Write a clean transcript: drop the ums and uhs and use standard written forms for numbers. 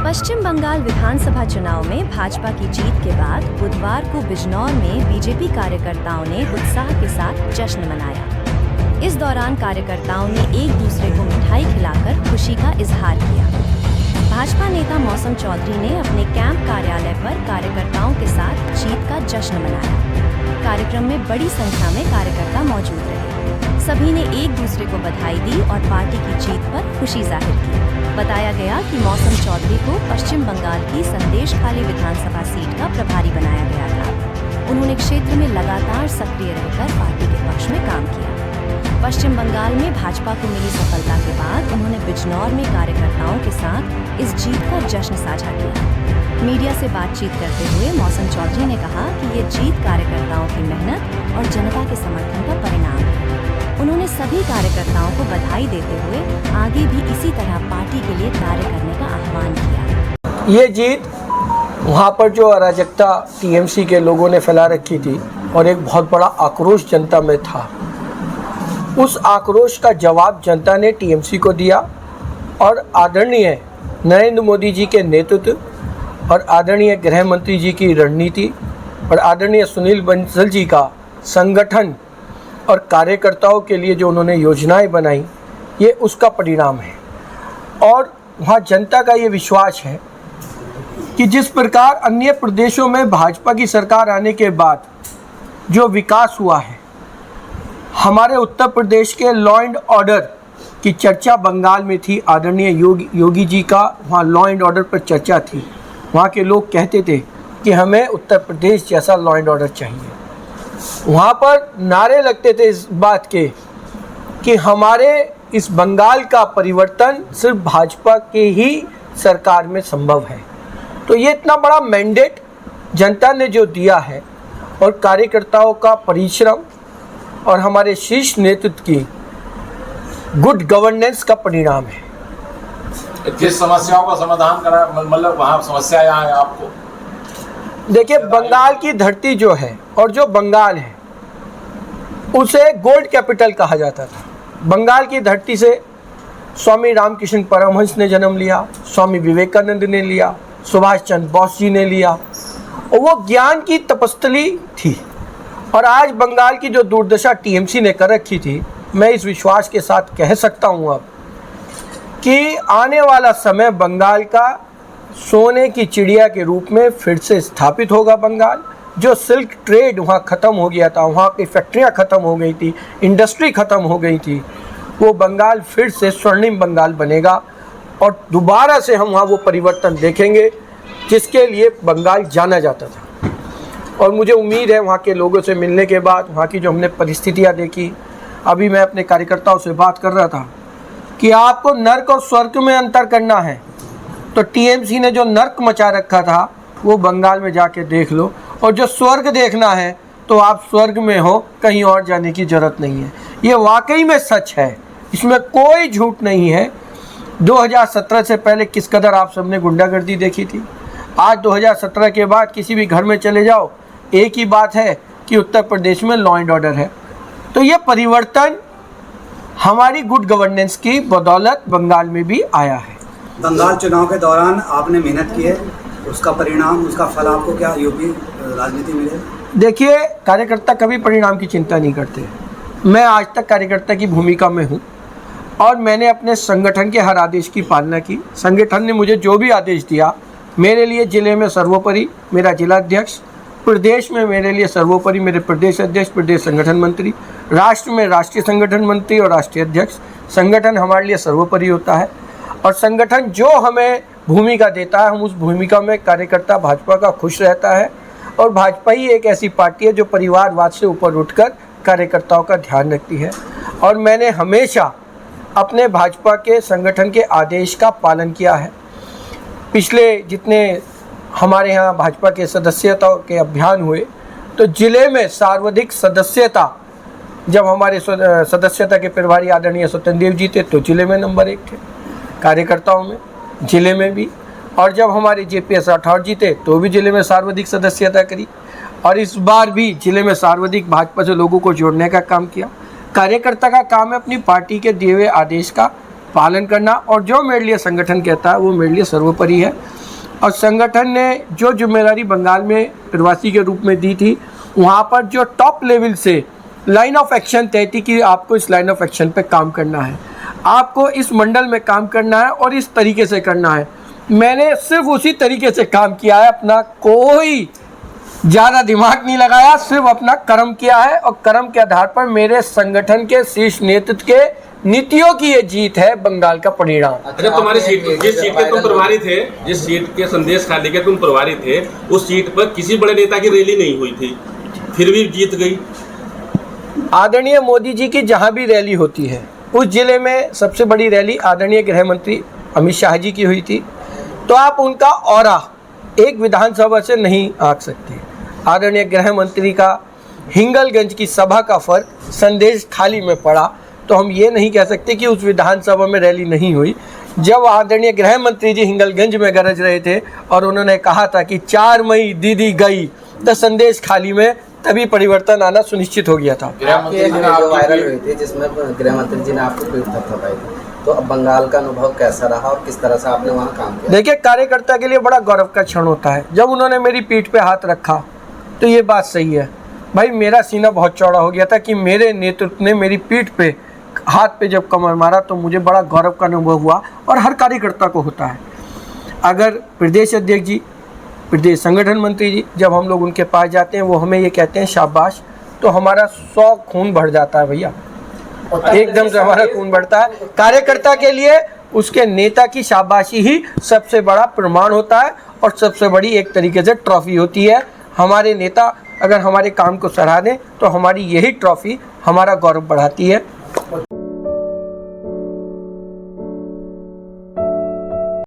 पश्चिम बंगाल विधानसभा चुनाव में भाजपा की जीत के बाद बुधवार को बिजनौर में बीजेपी कार्यकर्ताओं ने उत्साह के साथ जश्न मनाया। इस दौरान कार्यकर्ताओं ने एक दूसरे को मिठाई खिलाकर खुशी का इजहार किया। भाजपा नेता मौसम चौधरी ने अपने कैंप कार्यालय पर कार्यकर्ताओं के साथ जीत का जश्न मनाया। कार्यक्रम में बड़ी संख्या में कार्यकर्ता मौजूद रहे। सभी ने एक दूसरे को बधाई दी और पार्टी की जीत पर खुशी जाहिर की। बताया गया कि मौसम चौधरी को पश्चिम बंगाल की संदेशखाली विधानसभा सीट का प्रभारी बनाया गया था। उन्होंने क्षेत्र में लगातार सक्रिय रहकर पार्टी के पक्ष में काम किया। पश्चिम बंगाल में भाजपा को मिली सफलता के बाद उन्होंने बिजनौर में कार्यकर्ताओं के साथ इस जीत का जश्न साझा किया। मीडिया से बातचीत करते हुए मौसम चौधरी ने कहा कि ये जीत कार्यकर्ताओं की मेहनत और जनता के समर्थन का परिणाम है। उन्होंने सभी कार्यकर्ताओं को बधाई देते हुए आगे भी इसी तरह पार्टी के लिए कार्य करने का आह्वान किया। ये जीत वहाँ पर जो अराजकता टीएमसी के लोगों ने फैला रखी थी और एक बहुत बड़ा आक्रोश जनता में था, उस आक्रोश का जवाब जनता ने टीएमसी को दिया और आदरणीय नरेंद्र मोदी जी के नेतृत्व और आदरणीय गृह मंत्री जी की रणनीति और आदरणीय सुनील बंसल जी का संगठन और कार्यकर्ताओं के लिए जो उन्होंने योजनाएं बनाई, ये उसका परिणाम है। और वहाँ जनता का ये विश्वास है कि जिस प्रकार अन्य प्रदेशों में भाजपा की सरकार आने के बाद जो विकास हुआ है, हमारे उत्तर प्रदेश के लॉ एंड ऑर्डर की चर्चा बंगाल में थी। आदरणीय योगी जी का वहाँ लॉ एंड ऑर्डर पर चर्चा थी। वहाँ के लोग कहते थे कि हमें उत्तर प्रदेश जैसा लॉ एंड ऑर्डर चाहिए। वहाँ पर नारे लगते थे इस बात के कि हमारे इस बंगाल का परिवर्तन सिर्फ भाजपा के ही सरकार में संभव है। तो ये इतना बड़ा मैंडेट जनता ने जो दिया है और कार्यकर्ताओं का परिश्रम और हमारे शीर्ष नेतृत्व की गुड गवर्नेंस का परिणाम है। जिस समस्याओं का समाधान करा, मतलब वहाँ समस्या यहाँ है आपको। देखिए, बंगाल की धरती जो है और जो बंगाल है उसे गोल्ड कैपिटल कहा जाता था। बंगाल की धरती से स्वामी रामकृष्ण परमहंस ने जन्म लिया, स्वामी विवेकानंद ने लिया, सुभाष चंद्र बोस जी ने लिया, और वो ज्ञान की तपस्थली थी। और आज बंगाल की जो दुर्दशा टीएमसी ने कर रखी थी, मैं इस विश्वास के साथ कह सकता हूँ अब कि आने वाला समय बंगाल का सोने की चिड़िया के रूप में फिर से स्थापित होगा। बंगाल जो सिल्क ट्रेड वहाँ ख़त्म हो गया था, वहाँ की फैक्ट्रियाँ ख़त्म हो गई थी, इंडस्ट्री ख़त्म हो गई थी, वो बंगाल फिर से स्वर्णिम बंगाल बनेगा और दोबारा से हम वहाँ वो परिवर्तन देखेंगे जिसके लिए बंगाल जाना जाता था। और मुझे उम्मीद है वहाँ के लोगों से मिलने के बाद, वहाँ की जो हमने परिस्थितियाँ देखी, अभी मैं अपने कार्यकर्ताओं से बात कर रहा था कि आपको नर्क और स्वर्ग में अंतर करना है तो टीएमसी ने जो नर्क मचा रखा था वो बंगाल में जाके देख लो, और जो स्वर्ग देखना है तो आप स्वर्ग में हो, कहीं और जाने की ज़रूरत नहीं है। ये वाकई में सच है, इसमें कोई झूठ नहीं है। 2017 से पहले किस कदर आप सबने गुंडागर्दी देखी थी। आज 2017 के बाद किसी भी घर में चले जाओ, एक ही बात है कि उत्तर प्रदेश में लॉ एंड ऑर्डर है। तो ये परिवर्तन हमारी गुड गवर्नेंस की बदौलत बंगाल में भी आया है। बंगाल चुनाव के दौरान आपने मेहनत की है, उसका परिणाम, उसका फल आपको क्या यूपी राजनीति मिले? देखिए, कार्यकर्ता कभी परिणाम की चिंता नहीं करते। मैं आज तक कार्यकर्ता की भूमिका में हूँ और मैंने अपने संगठन के हर आदेश की पालना की। संगठन ने मुझे जो भी आदेश दिया, मेरे लिए जिले में सर्वोपरि मेरा जिलाध्यक्ष, प्रदेश में मेरे लिए सर्वोपरि मेरे प्रदेश अध्यक्ष, प्रदेश संगठन मंत्री, राष्ट्र में राष्ट्रीय संगठन मंत्री और राष्ट्रीय अध्यक्ष। संगठन हमारे लिए सर्वोपरि होता है और संगठन जो हमें भूमिका देता है, हम उस भूमिका में कार्यकर्ता भाजपा का खुश रहता है। और भाजपा ही एक ऐसी पार्टी है जो परिवारवाद से ऊपर उठकर कार्यकर्ताओं का ध्यान रखती है। और मैंने हमेशा अपने भाजपा के संगठन के आदेश का पालन किया है। पिछले जितने हमारे यहाँ भाजपा के सदस्यता के अभियान हुए, तो जिले में सर्वाधिक सदस्यता, जब हमारे सदस्यता के प्रभारी आदरणीय सत्येंद्र देव जी थे तो जिले में नंबर 1 थे कार्यकर्ताओं में, जिले में भी। और जब हमारे JPS राठौर जी थे तो भी जिले में सर्वाधिक सदस्यता करी, और इस बार भी जिले में सर्वाधिक भाजपा से लोगों को जोड़ने का काम किया। कार्यकर्ता का काम है अपनी पार्टी के दिए हुए आदेश का पालन करना, और जो मेरे लिए संगठन कहता है वो मेरे लिए सर्वोपरि है। और संगठन ने जो जिम्मेदारी बंगाल में प्रवासी के रूप में दी थी, वहाँ पर जो टॉप लेवल से लाइन ऑफ एक्शन तय थी कि आपको इस लाइन ऑफ एक्शन पे काम करना है, आपको इस मंडल में काम करना है और इस तरीके से करना है। मैंने सिर्फ उसी तरीके से काम किया है, अपना कोई ज़्यादा दिमाग नहीं लगाया, सिर्फ अपना कर्म किया है और कर्म के आधार पर मेरे संगठन के शीर्ष नेतृत्व के नीतियों की ये जीत है बंगाल का परिणाम। अच्छा, तुम्हारी सीट, जिस सीट के तुम प्रभारी थे, जिस सीट के संदेश खाली के तुम प्रभारी थे, उस सीट पर किसी बड़े नेता की रैली नहीं हुई थी, फिर भी जीत गई। आदरणीय मोदी जी की जहाँ भी रैली होती है, उस जिले में सबसे बड़ी रैली आदरणीय गृह मंत्री अमित शाह जी की हुई थी, तो आप उनका ऑरा एक विधानसभा से नहीं आंक सकते। आदरणीय गृह मंत्री का हिंगलगंज की सभा का फर्क संदेश खाली में पड़ा, तो हम ये नहीं कह सकते कि उस विधानसभा में रैली नहीं हुई। जब आदरणीय गृह मंत्री जी हिंगलगंज में गरज रहे थे और उन्होंने कहा था कि 4 मई दीदी गई, तो संदेश खाली में तभी परिवर्तन आना सुनिश्चित हो गया था। जो वायरल हुई थी जिसमें गृह मंत्री जी ने आपको पीठ थपथपाई थी, तो अब बंगाल का अनुभव कैसा रहा और किस तरह से आपने वहाँ काम किया? देखिए, कार्यकर्ता के लिए बड़ा गौरव का क्षण होता है जब उन्होंने मेरी पीठ पे हाथ रखा, तो ये बात सही है भाई, मेरा सीना बहुत चौड़ा हो गया था कि मेरे नेतृत्व ने मेरी पीठ पे हाथ पे जब कमर मारा, तो मुझे बड़ा गौरव का अनुभव हुआ और हर कार्यकर्ता को होता है। अगर प्रदेश अध्यक्ष जी, प्रदेश संगठन मंत्री जी, जब हम लोग उनके पास जाते हैं, वो हमें ये कहते हैं शाबाश, तो हमारा 100 खून बढ़ जाता है भैया, एकदम से हमारा खून बढ़ता है। कार्यकर्ता के लिए उसके नेता की शाबाशी ही सबसे बड़ा प्रमाण होता है और सबसे बड़ी एक तरीके से ट्रॉफी होती है। हमारे नेता अगर हमारे काम को सराह दें, तो हमारी यही ट्रॉफी हमारा गौरव बढ़ाती है।